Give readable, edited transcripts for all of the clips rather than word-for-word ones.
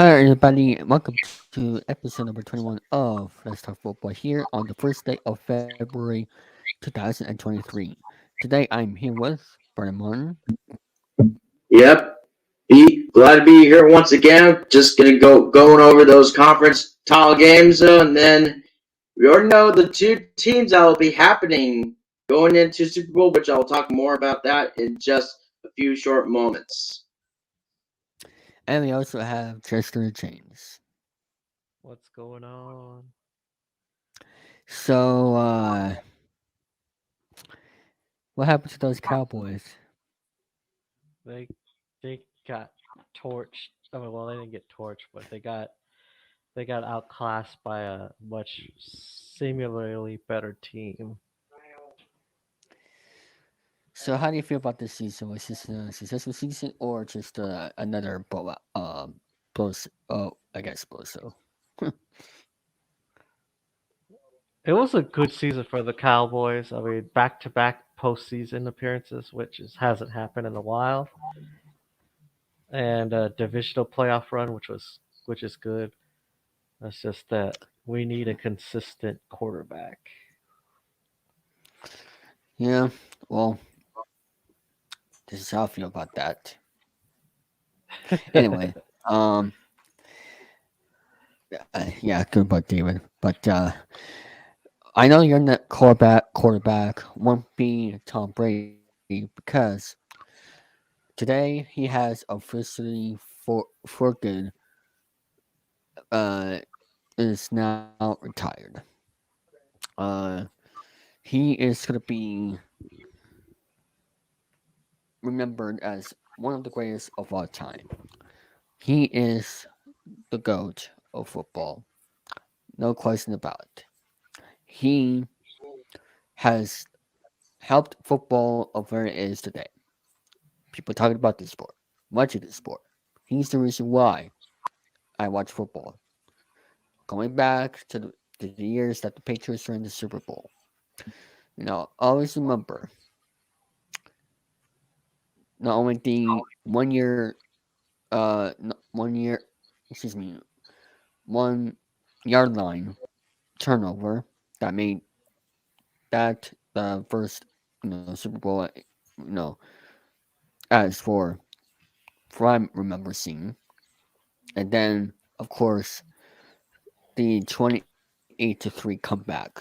Hi, everybody. Welcome to episode number 21 of Let's Talk Football here on the first day of February 2023. Today, I'm here with Brian Martin. Yep. Glad to be here once again. Just gonna going over those conference title games, and then we already know the two teams that will be happening going into Super Bowl, which I'll talk more about that in just a few short moments. And we also have Chester James. What's going on? So, what happened to those Cowboys? They they got torched. I mean, well, they didn't get torched, but they got outclassed by a much singularly better team. So, how do you feel about this season? Was this a successful season or just another blowout? Blows. Oh, I guess blow. So, It was a good season for the Cowboys. I mean, back-to-back postseason appearances, hasn't happened in a while, and a divisional playoff run, which is good. It's just that we need a consistent quarterback. yeah. Well, this is how I feel about that. Anyway, um, yeah, good about David. But I know your net quarterback won't be Tom Brady because today he has officially for good uh is now retired. Uh, he is gonna be remembered as one of the greatest of all time. He is the goat of football, no question about it. He has helped football of where it is today. People talking about this sport, much of this sport. He's the reason why I watch football. Going back to the years that the Patriots were in the Super Bowl. Always remember not only the 1 year, 1 year, excuse me, 1 yard line turnover that made that the first, Super Bowl, you know, as for I remember seeing. And then, of course, the 28-3 comeback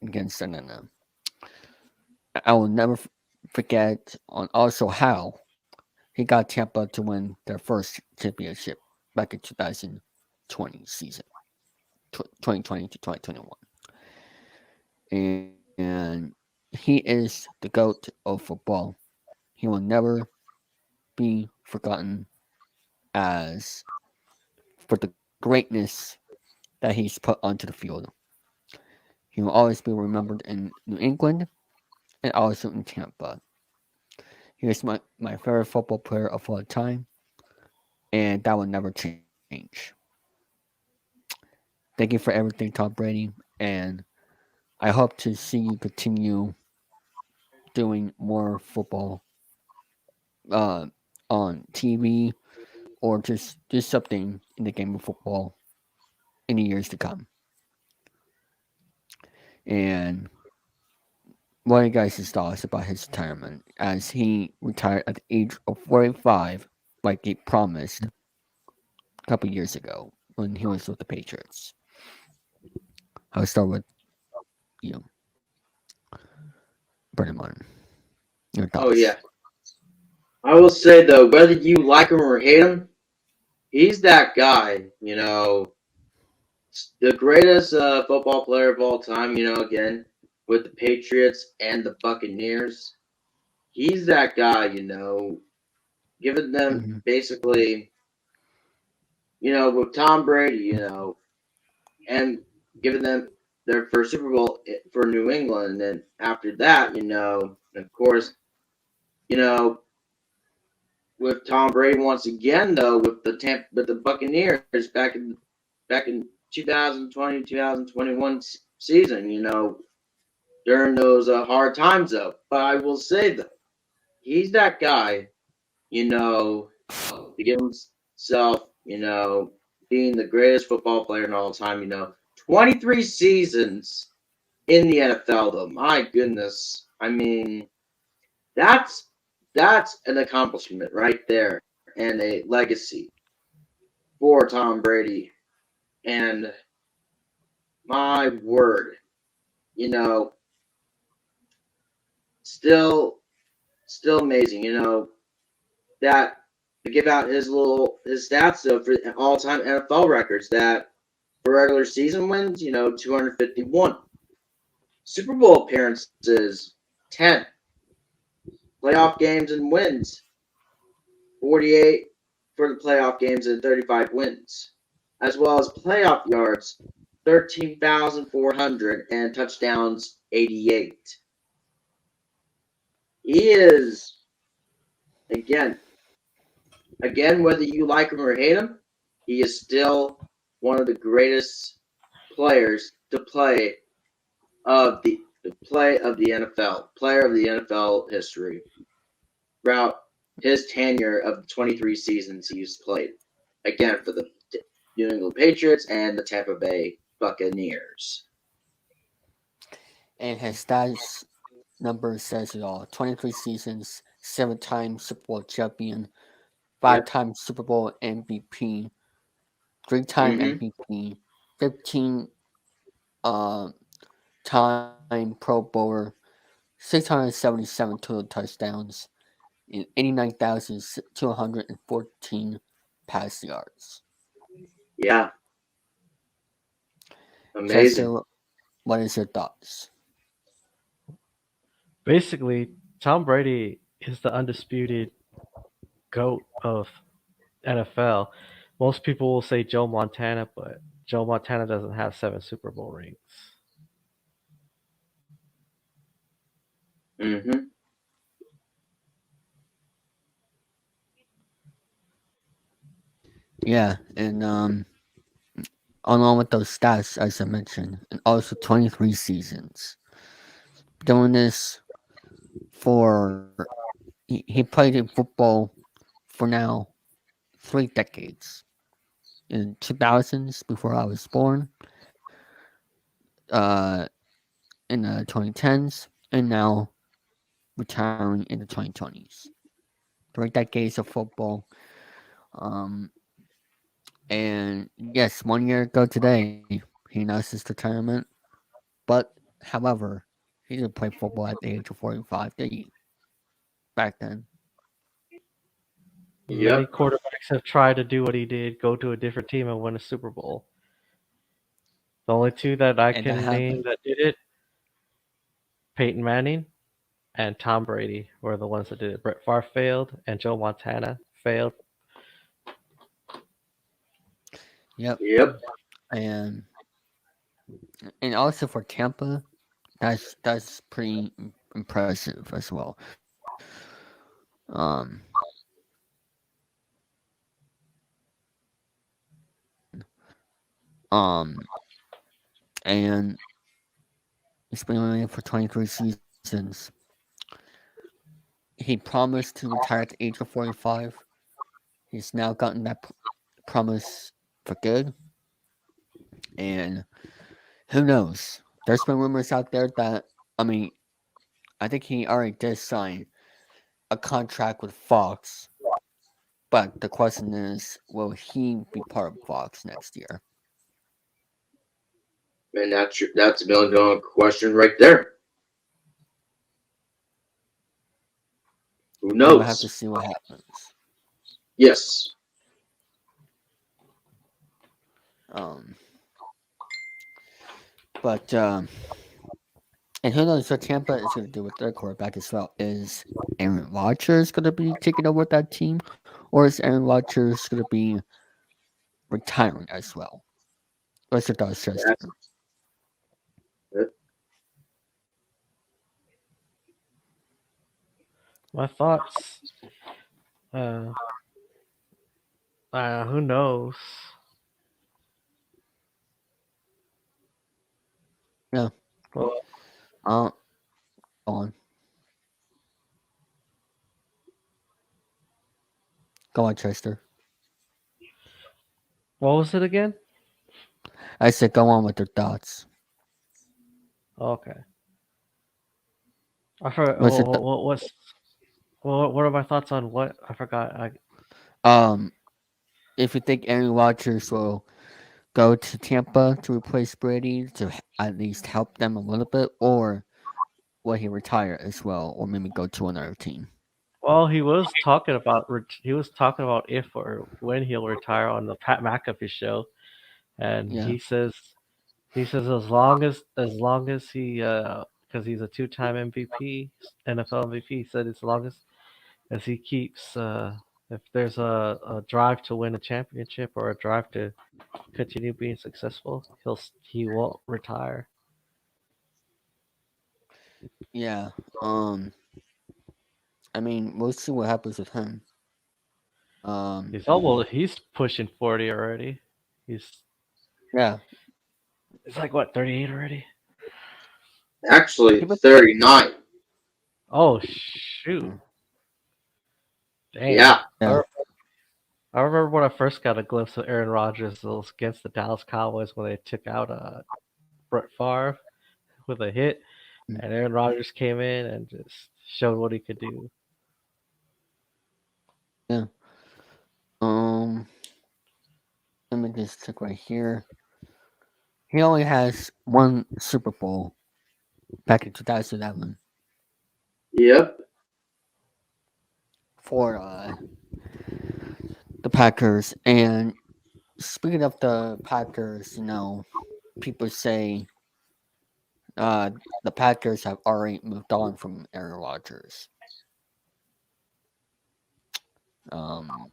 against Atlanta. I will never forget on also how he got Tampa to win their first championship back in 2020 season, 2020 to 2021. And he is the GOAT of football. He will never be forgotten as for the greatness that he's put onto the field. He will always be remembered in New England and also in Tampa. He is my favorite football player of all time, and that will never change. Thank you for everything, Tom Brady, and I hope to see you continue doing more football uh, on TV or just do something in the game of football in the years to come. And what are you guys' thoughts about his retirement as he retired at the age of 45, like he promised a couple years ago when he was with the Patriots? I'll start with you, Brennan Martin. Your Oh thoughts? yeah. I will say though, whether you like him or hate him, he's that guy. The greatest football player of all time. Again with the Patriots and the Buccaneers. He's that guy. Giving them Hmm. basically, with Tom Brady, and giving them their first Super Bowl for New England. And after that, of course, you know, with Tom Brady once again, though, with the Buccaneers back in 2020, 2021 season, during those hard times, though. But I will say, though, he's that guy, to give himself, being the greatest football player in all time. 23 seasons in the NFL, though. My goodness. I mean, that's that's an accomplishment right there and a legacy for Tom Brady. And my word, you know, still still amazing. That to give out his stats though for all time NFL records that for regular season wins, 251. Super Bowl appearances, 10. Playoff games and wins, 48 for the playoff games and 35 wins, as well as playoff yards, 13,400 and touchdowns, 88. He is again, whether you like him or hate him, he is still one of the greatest players to play of the NFL, player of the NFL history throughout his tenure of the 23 seasons he's played. Again, for the New England Patriots and the Tampa Bay Buccaneers. And his stats number says it all. 23 seasons, 7-time Super Bowl champion, Yep. 5-time Super Bowl MVP, 3-time Mm-hmm. MVP, 15 uh, time Pro Bowler, 677 total touchdowns, and 89,214 pass yards. Yeah. Amazing. Chester, what is your thoughts? Basically, Tom Brady is the undisputed GOAT of NFL. Most people will say Joe Montana, but Joe Montana doesn't have 7 Super Bowl rings. Mm-hmm. Yeah, and along with those stats, as I mentioned, and also 23 seasons. Doing this for, he played in football for now 3 decades. In 2000s, before I was born, uh, in the 2010s, and now retiring in the 2020s. 3 decades of football. Um, and yes, 1 year ago today, he announced his retirement. But, however, he didn't play football at the age of 45, did he? Back then. Many Yep. quarterbacks have tried to do what he did, go to a different team and win a Super Bowl. The only two that I And that can name happened. that did it, Peyton Manning and Tom Brady, were the ones that did it. Brett Favre failed, and Joe Montana failed. Yep. Yep. And also for Tampa, that's pretty impressive as well. Um, um, and he's been in it for 23 seasons. He promised to retire at the age of 45. He's now gotten that promise for good. And who knows? There's been rumors out there that, I mean, I think he already did sign a contract with Fox. But the question is, will he be part of Fox next year? And that's a $1 million question right there. Who We will have to knows? see what happens. Yes. Um, but and who knows what Tampa is going to do with their quarterback as well? Is Aaron Rodgers going to be taking over that team, or is Aaron Rodgers going to be retiring as well? What's your thoughts, Chester? That's it. My thoughts, uh, who knows? Yeah. Well, Uh, go on. Go on, Chester. What was it again? I said go on with your thoughts. Okay. I forgot. Was it What are my thoughts on what? I forgot. um if you think Aaron Rodgers will go to Tampa to replace Brady to at least help them a little bit, or will he retire as well, or maybe go to another team? Well, he was talking about if or when he'll retire on the Pat McAfee show, and Yeah, he says as long as he because he's a two-time MVP, NFL MVP. He said as long as he keeps if there's a drive to win a championship or a drive to continue being successful, he won't retire. yeah. Um, I mean, we'll see what happens with him. Um, He's pushing 40 already. He's yeah. it's like what 38 already. Actually, People, 39. Oh shoot. mm, Dang. Yeah. yeah, I remember when I first got a glimpse of Aaron Rodgers. It was against the Dallas Cowboys when they took out Brett Favre with a hit, mm, and Aaron Rodgers came in and just showed what he could do. yeah. Um, let me just check right here. He only has one Super Bowl back in 2011 Yep. for the Packers. And speaking of the Packers, people say uh, the Packers have already moved on from Aaron Rodgers. Um,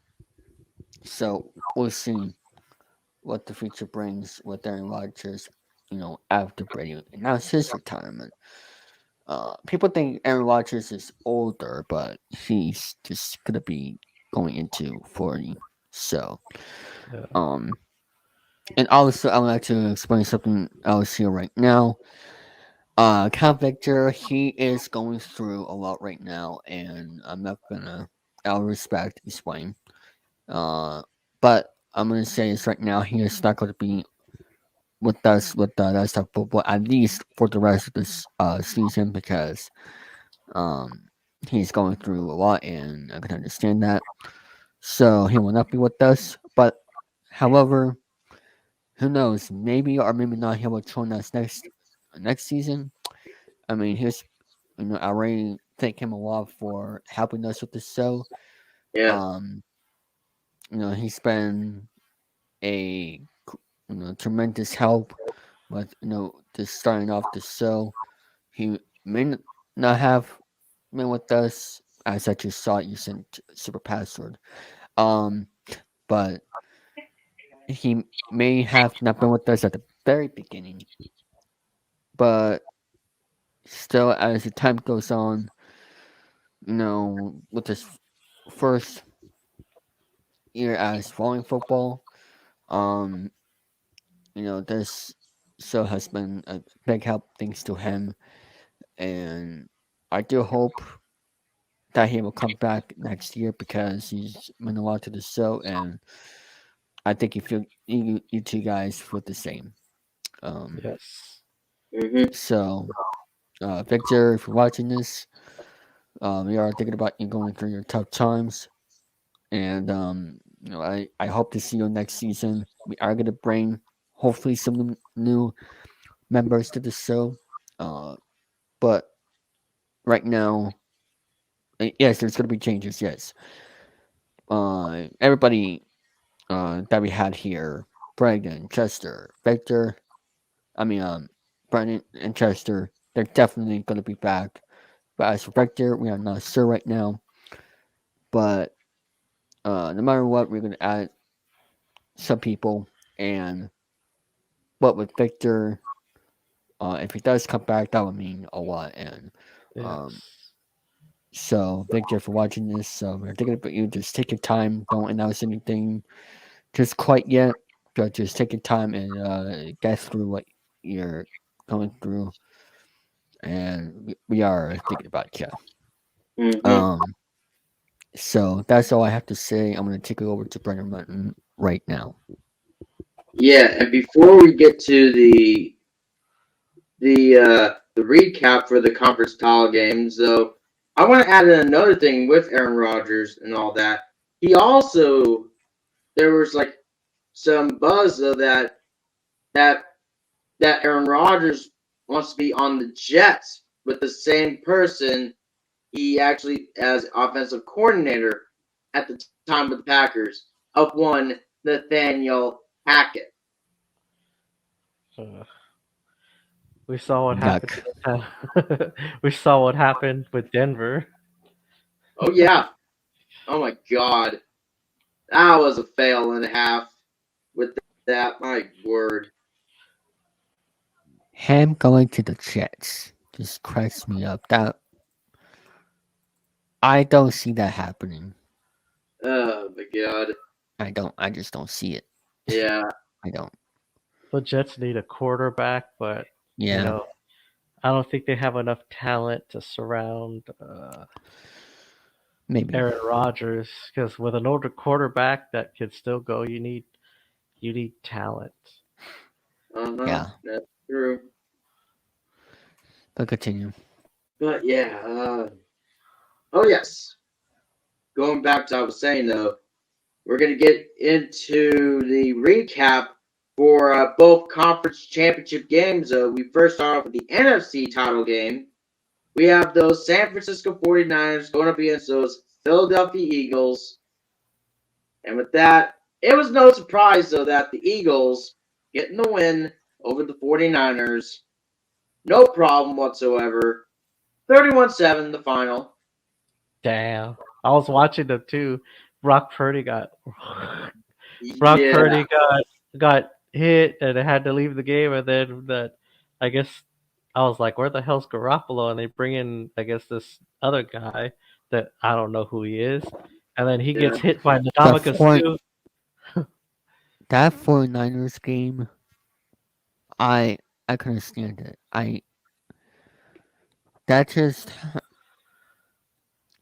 so we'll see what the future brings with Aaron Rodgers, after Brady announced his retirement. People think Aaron Rodgers is older, but he's just gonna be going into 40. So, Yeah. um, and also I would like to explain something else here right now. Count Victor, he is going through a lot right now, and I'm not gonna, out of respect, explain. Uh, but I'm gonna say this right now, he is not gonna be with us with that stuff, but at least for the rest of this season because um he's going through a lot, and I can understand that. So he will not be with us. But however, who knows? Maybe or maybe not. He will join us next season. I mean, I already thank him a lot for helping us with the show. Yeah. Um, he's been a tremendous help with just starting off the show. He may not have been with us as I just saw you sent super password. Um, but he may have not been with us at the very beginning, but still, as the time goes on, with his first year as following football, um, this show has been a big help thanks to him, and I do hope that he will come back next year because he's meant a lot to the show, and I think you two guys feel the same. Um, Yes. Hmm. so Victor, if you're watching this, we are thinking about you going through your tough times, and I hope to see you next season. We are gonna bring hopefully some new members to the show, uh, but right now, yes, there's gonna be changes. Yes, everybody that we had here, Brendan, Chester, Victor. I mean, Brendan and Chester. They're definitely gonna be back. But as for Victor, we are not sure right now. But no matter what, we're gonna add some people. And but with Victor, if he does come back, that would mean a lot. And um, Yes. so Victor, for watching this, so we're thinking about you. Just take your time. Don't announce anything just quite yet. But just take your time and get through what you're going through. And we are thinking about you. Hmm. Um, so that's all I have to say. I'm gonna take it over to Brendan Mutton right now. Yeah, and before we get to the recap for the conference title games, though, I want to add in another thing with Aaron Rodgers and all that. He also there was like some buzz of that that Aaron Rodgers wants to be on the Jets with the same person he actually as offensive coordinator at the time with the Packers of one Nathaniel Hackett. Uh, we saw what happened. Yuck. We saw what happened with Denver. Oh yeah. Oh my god. That was a fail and a half with that. My word. Him going to the Jets just cracks me up. That I don't see that happening. Oh my god. I don't. I just don't see it. Yeah. I don't. The Jets need a quarterback, but you Yeah, know, I don't think they have enough talent to surround maybe. Aaron Rodgers. Because with an older quarterback that can still go, you need talent. Uh-huh. Yeah, That's true. but continue. But yeah, oh yes. Going back to what I was saying though, we're gonna get into the recap for both conference championship games. We first start off with the NFC title game. We have those San Francisco 49ers going up against those Philadelphia Eagles. And with that, it was no surprise, though, that the Eagles getting the win over the 49ers. No problem whatsoever. 31-7 the final. Damn, I was watching them too. Brock Purdy got Brock Yeah, Purdy got hit and had to leave the game, and then that I guess I was like, where the hell's Garoppolo? And they bring in I guess this other guy that I don't know who he is, and then he yeah. gets hit by The Ndamukong four Suh. that 49ers game, I I couldn't stand it. I that just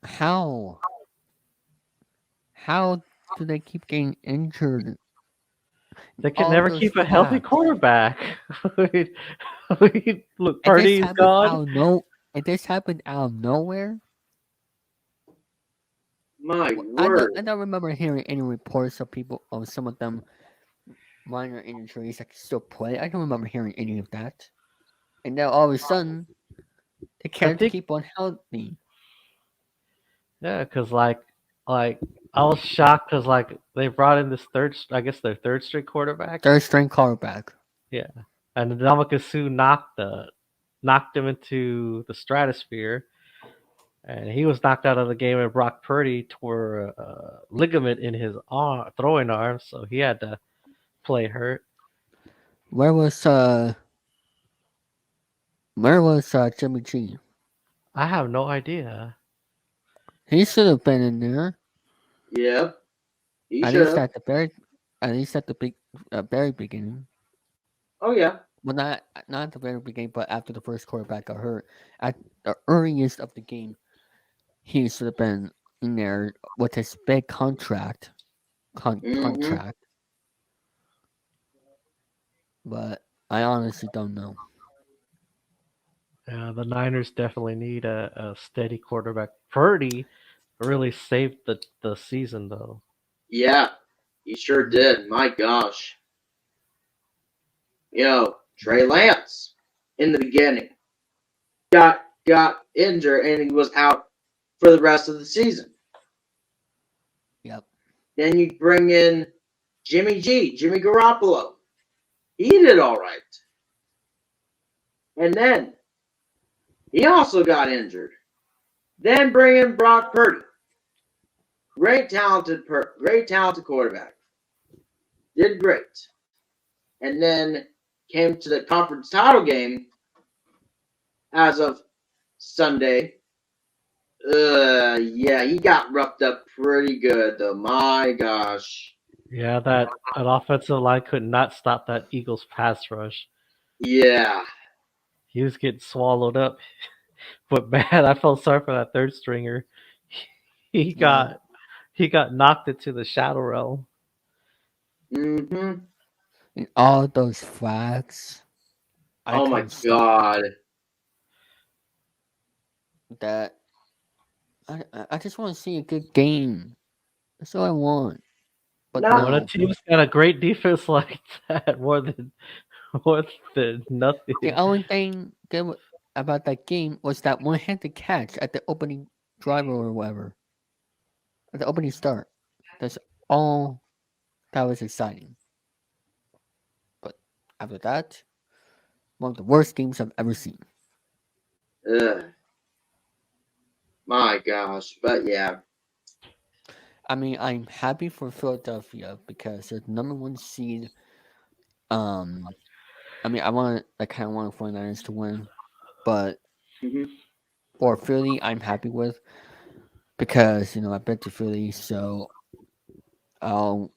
how how do they keep getting injured They can all never those keep a healthy backs? quarterback. Look, And this Purdy's happened gone. out of no and this happened out of nowhere. My I word. don't remember hearing any reports of people of some of them minor injuries that can still play. I don't remember hearing any of that. And now all of a sudden they I can't think keep on healthy. yeah, because like I was shocked because like they brought in this I guess their third string quarterback. Third string quarterback. Yeah, and Ndamukong Suh knocked him into the stratosphere, and he was knocked out of the game. And Brock Purdy tore a ligament in his arm, throwing arm, so he had to play hurt. Where was uh where was Jimmy G? I have no idea. He should have been in there. Yep, he At should least have. at least at the very beginning. Oh, yeah. Well, not at the very beginning, but after the first quarterback got hurt, at the earliest of the game, he should have been in there with his big Mm-hmm. contract. But I honestly don't know. The Niners definitely need a steady quarterback. Purdy really saved the season though. Yeah, he sure Mhm. did. My gosh. Trey Lance in the beginning got injured and he was out for the rest of the season. Yep. Then you bring in Jimmy Garoppolo. He did all right. And then he also got injured. Then bring in Brock Purdy. Great talented quarterback. Did great. And then came to the conference title game as of Sunday. Yeah, he got roughed up pretty good though. My gosh. Yeah, that offensive line could not stop that Eagles pass rush. Yeah. He was getting swallowed up. But man, I felt sorry for that third stringer. He Yeah. got he got knocked into the shadow realm. Mm-hmm. And all those flags, I Oh my couldn't stand god. that. I just want to see a good game. That's all I want. But Not When a no, team's got a great defense like that, more than the nothing. only thing good about that game was that one-handed catch at the opening drive or whatever, at the opening start. That's all that was exciting. But after that, one of the worst games I've ever seen. ugh, my gosh. But yeah. I mean, I'm happy for Philadelphia because they're the number one seed. Um, I mean, I kind of want the 49ers to win, but Hmm. for Philly, I'm happy with because I bet to Philly, so I'll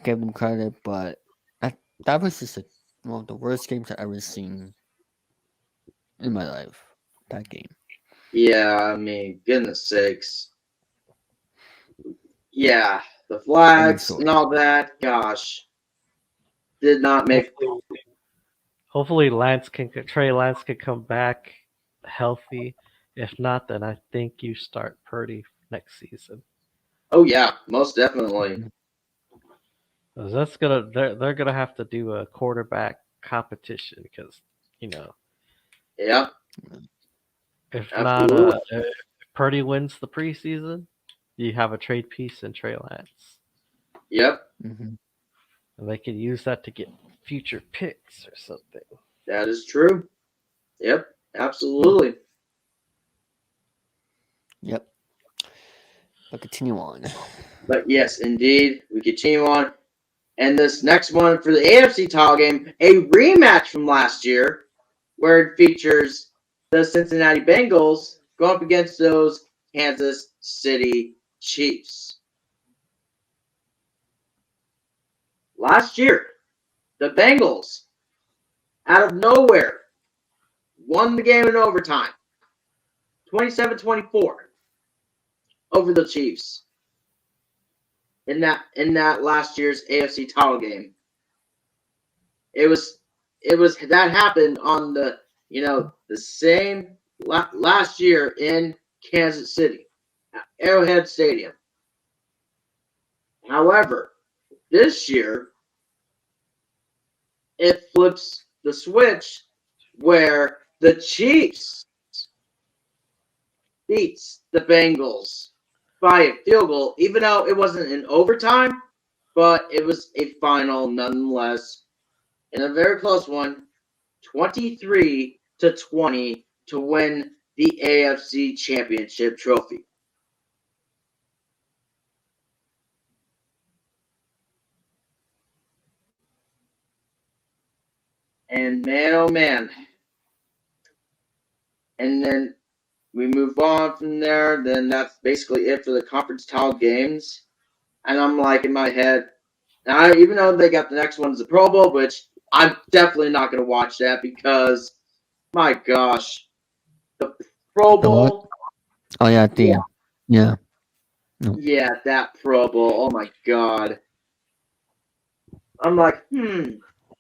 give them credit. But that was just one of the worst games I've ever seen in my life. That game Yeah, I mean, goodness sakes. Yeah, the and flags and story. all that. Gosh, did not make. Hopefully, Trey Lance can come back healthy. If not, then I think you start Purdy next season. Oh yeah, most definitely. 'Cause they're gonna have to do a quarterback competition because you know Yeah, if not absolutely. if Purdy wins the preseason, you have a trade piece in Trey Lance, Yep, Mm-hmm. and they can use that to get future picks or something. that is true. Yep, absolutely. Yep. But continue on. But yes, indeed, we continue on. And this next one for the AFC title game, a rematch from last year, where it features the Cincinnati Bengals going up against those Kansas City Chiefs. Last year, the Bengals, out of nowhere, won the game in overtime, 27-24 over the Chiefs in that last year's AFC title game. It was it was that happened on the same last year in Kansas City, Arrowhead Stadium. However, this year it flips the switch where the Chiefs beats the Bengals by a field goal, even though it wasn't in overtime, but it was a final nonetheless, in a very close one, 23-20 to win the AFC Championship trophy. And man, oh man. And then we move on from there. Then that's basically it for the conference title games. And I'm like in my head, even though they got the next one's the Pro Bowl, which I'm definitely not going to watch that because, my gosh, the Pro The what? Bowl, Oh yeah, yeah, yeah. No. yeah, that Pro Bowl, oh my god. I'm like,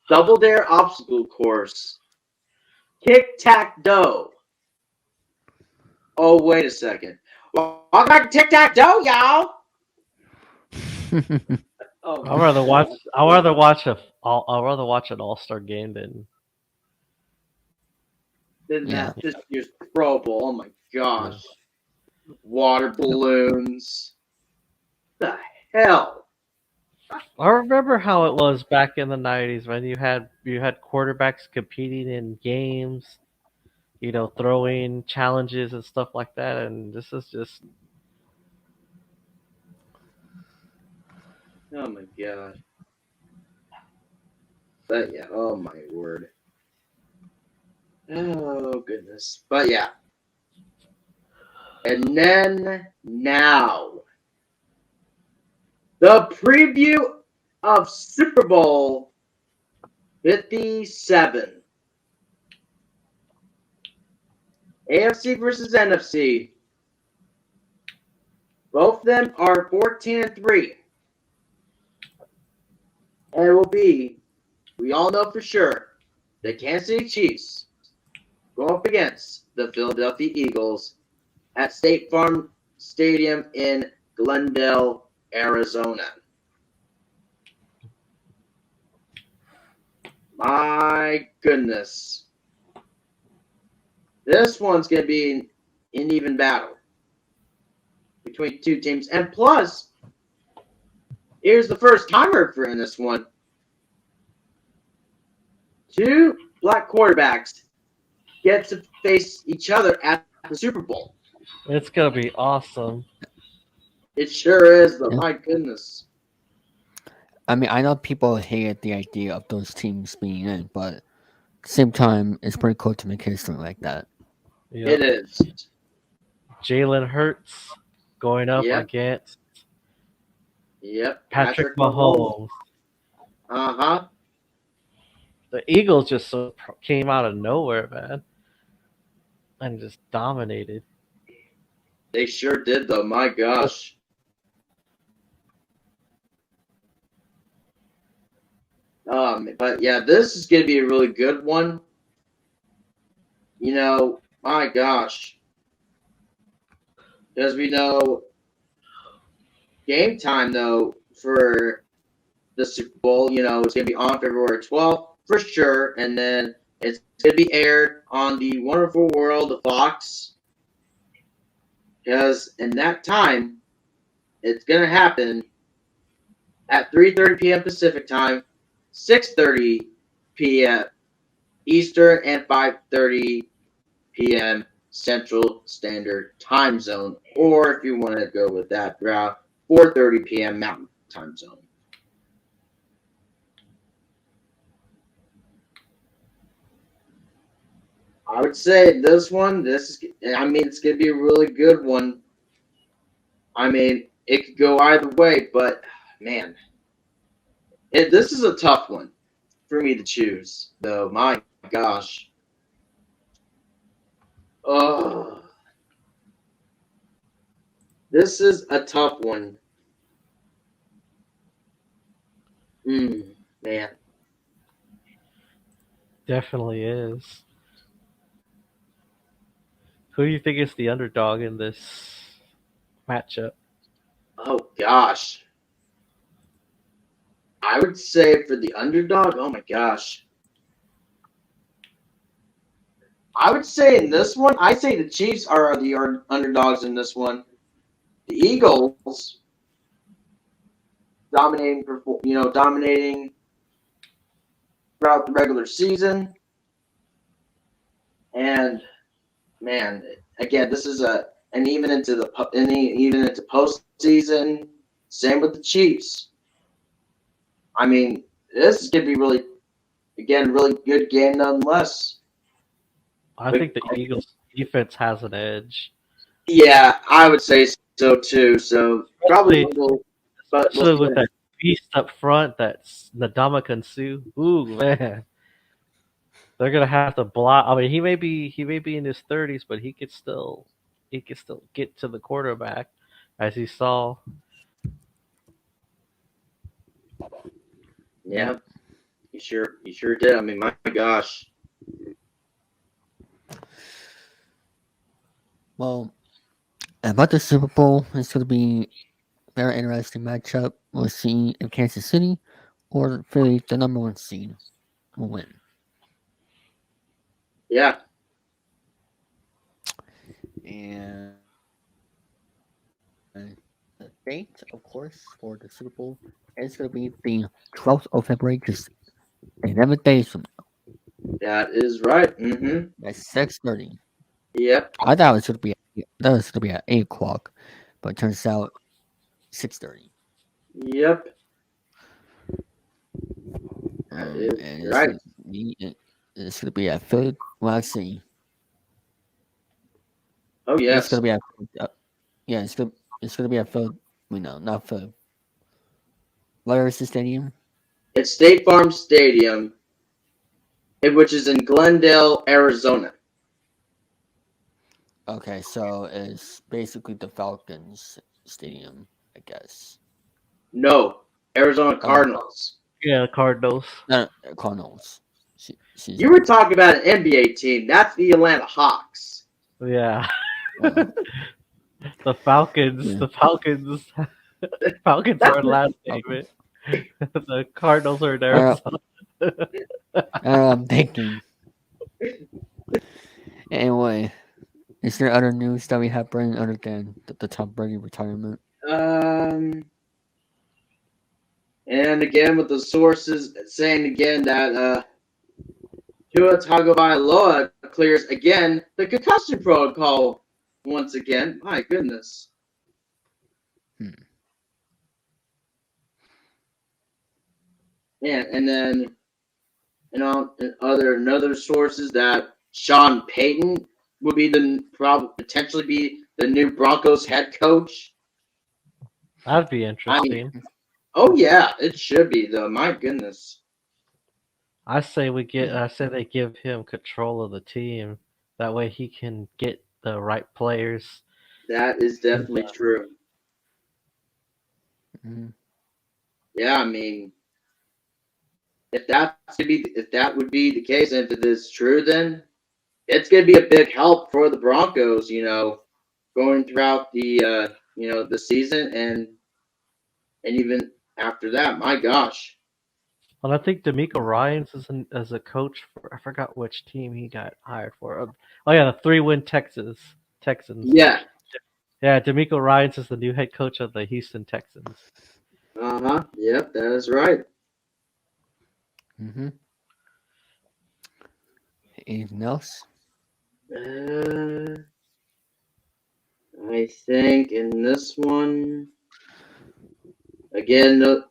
double dare obstacle course, tic tac toe. Oh, wait a second. Welcome back to tic tac toe, y'all. Oh I'd my rather watch. god. I'd rather watch an All Star game than Then Yeah. that this year's Pro Bowl. Oh my yeah. gosh. Water balloons. The hell? I remember how it was back in the '90s when you had quarterbacks competing in games, throwing challenges and stuff like that. And this is just Oh my god. But yeah, oh my word. Oh goodness. But yeah. And then now the preview of Super Bowl 57. AFC versus NFC. Both of them are 14-3. And it will be we all know for sure the Kansas City Chiefs go up against the Philadelphia Eagles at State Farm Stadium in Glendale, Arizona. My goodness. This one's going to be an even battle between two teams. And plus, here's the first timer for in this one. Two black quarterbacks get to face each other at the Super Bowl. It's gonna be awesome. It sure is, though. Yeah. My goodness. I mean, I know people hated the idea of those teams being in, but at the same time, it's pretty cool to make history like that. Yep. It is. Jalen Hurts going up Yep. against Yep. Patrick Patrick Mahomes. Mahomes. Uh-huh. The Eagles just came out of nowhere, man, and just dominated. They sure did, though. My gosh. But yeah, this is going to be a really good one. My gosh. Because we know game time, though, for the Super Bowl, it's going to be on February 12th for sure. And then it's going to be aired on the Wonderful World of Fox. Because in that time, it's going to happen at 3:30 p.m. Pacific time, 6:30 p.m. Eastern, and 5:30 p.m. Central Standard Time Zone. Or if you want to go with that route, 4:30 p.m. Mountain Time Zone. I would say this one, it's going to be a really good one. I mean, it could go either way, but man, this is a tough one for me to choose, though. My gosh. Oh, this is a tough one. Man. Definitely is. Who do you think is the underdog in this matchup? Oh, gosh. I would say for the underdog, oh my gosh. I would say in this one, I say the Chiefs are the underdogs in this one. The Eagles dominating throughout the regular season. And man, again, this is and even into postseason. Same with the Chiefs. I mean, this is gonna be really good game nonetheless. I think the Eagles defense has an edge. Yeah, I would say so too. So probably Especially, but we'll especially see. with that beast up front, that's Ndamukong Suh. Ooh, man. They're gonna have to block. I mean, he may be in his 30s, but he could still get to the quarterback, as he saw. Yeah, you sure did. I mean, my gosh. Well, about the Super Bowl, it's going to be a very interesting matchup. We'll see if Kansas City or Philly, the number one seed, will win. Yeah, And the date, of course, for the Super Bowl is going to be the 12th of February, just 11 days from now. that is right. Mm-hmm. At 6:30. Yep. I thought it was going to be at 8 o'clock, but it turns out 6:30. Yep. That is And right. it's gonna be at Philly. Well, let's see. Oh It's yes. gonna be at yeah. It's gonna be at Philly. No, not Philly. Where is the stadium? It's State Farm Stadium, which is in Glendale, Arizona. Okay, so it's basically the Falcons stadium, I guess. No, Arizona Oh, Cardinals. Yeah, Cardinals. Cardinals You season. were talking about an NBA team. That's the Atlanta Hawks. Yeah, Uh, the Falcons. yeah. The Falcons. Falcons are That's in the, last, Okay. David. The Cardinals are in Uh, Arizona. I'm thinking. Anyway, is there other news that we have, Brennan, other than the Tom Brady retirement? um, and again with the sources saying again that Tua Tagovailoa clears again the concussion protocol once again. My goodness. Hmm. And then and other sources that Sean Payton would be potentially be the new Broncos head coach. That'd be I mean, interesting. oh yeah, it should be though. My goodness, I say we get. Hmm. I say they give him control of the team. That way he can get the right players. that is And, definitely true. Hmm. Yeah, I mean, if that would be the case, and if it is true, then it's going to be a big help for the Broncos. Going throughout the season and even after that. My gosh, I think D'Amico Ryan's is as a coach for. I forgot which team he got hired for. Oh yeah, the 3-win Texans. yeah, Yeah, D'Amico Ryan's is the new head coach of the Houston Texans. yep, that is right. Mm-hmm. Anything else? Uh, I think in this one again,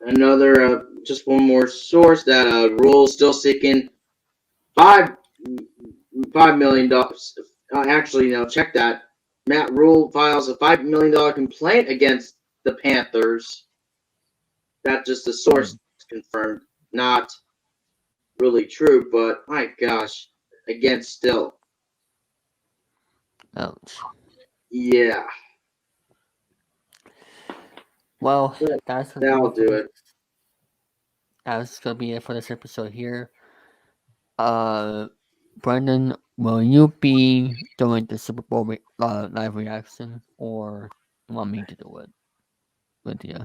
another just one more source that Rule still seeking five $5 million. Actually, check that. Matt Rule files a $5 million complaint against the Panthers. That just the Hmm. source confirmed, not really true. But my gosh, again, still, Ouch. yeah, Well, that's gonna be that'll it for do this. it. That's gonna be it for this episode here. Uh, Brendan, will you be doing the Super Bowl live reaction, or you want me to do it with you?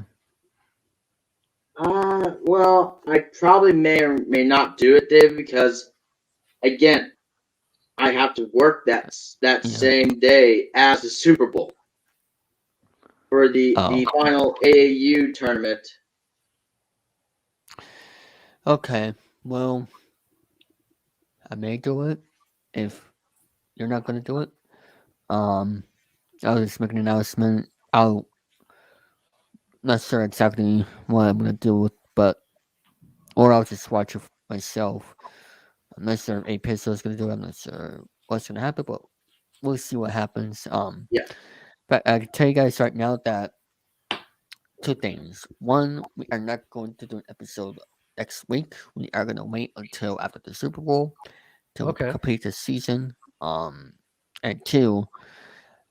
Well, I probably may or may not do it, Dave, because again, I have to work that Yeah. same day as the Super Bowl for the Oh. final AAU tournament. Okay. Well, I may do it if you're not gonna do it. Um, I'll just make an announcement. I'll not sure exactly what I'm gonna do, but or I'll just watch it myself. I'm not sure if 8 is gonna do it. I'm not sure what's gonna happen, but we'll see what happens. Yeah. But I can tell you guys right now that two things. One, we are not going to do an episode next week. We are gonna wait until after the Super Bowl to Okay. complete the season. And two,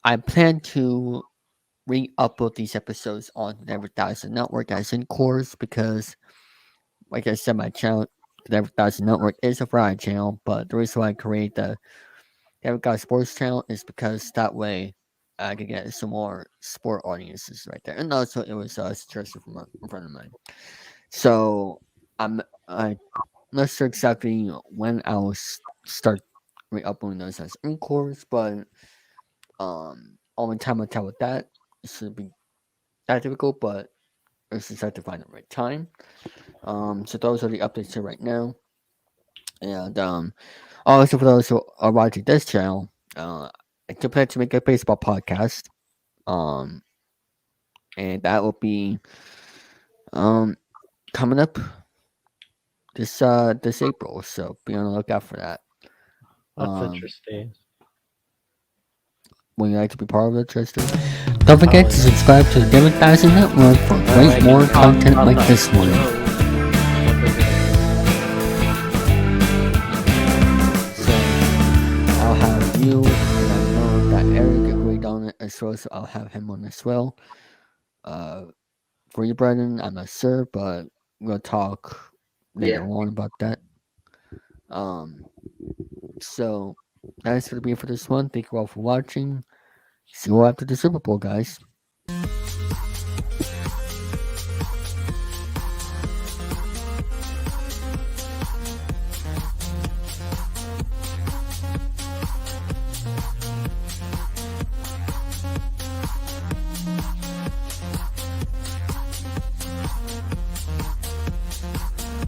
I plan to re-upload these episodes on the Advertising Network as ENCOREs because, like I said, my channel, the Advertising Network, is a Friday channel. But the reason why I create the Everett Guy Sports channel is because that way I could get some more sport audiences right there. And also, it was a suggestion from a friend of mine. So I'm not sure exactly when I will start re-uploading those as encores, but only time will tell with that. It should be that difficult, but it's just have to find the right time. So those are the updates here right now. And also for those who are watching this channel, I do plan to make a baseball podcast. Um, and that will be um coming up this April. So be on the lookout for that. That's Um, interesting. would you like to be part of it, Tristan? Don't forget Oh to yeah. subscribe to the David Dyson Network for great Like more and comment content on like the this one. show. Don't forget. So I'll have you, and I know that Eric agreed on it as well, so I'll have him on as well. Uh, for you, Brendan, I'm not sure, but we'll talk later Yeah. on about that. Um, so that's gonna be it for this one. Thank you all for watching. See you all after the Super Bowl, guys.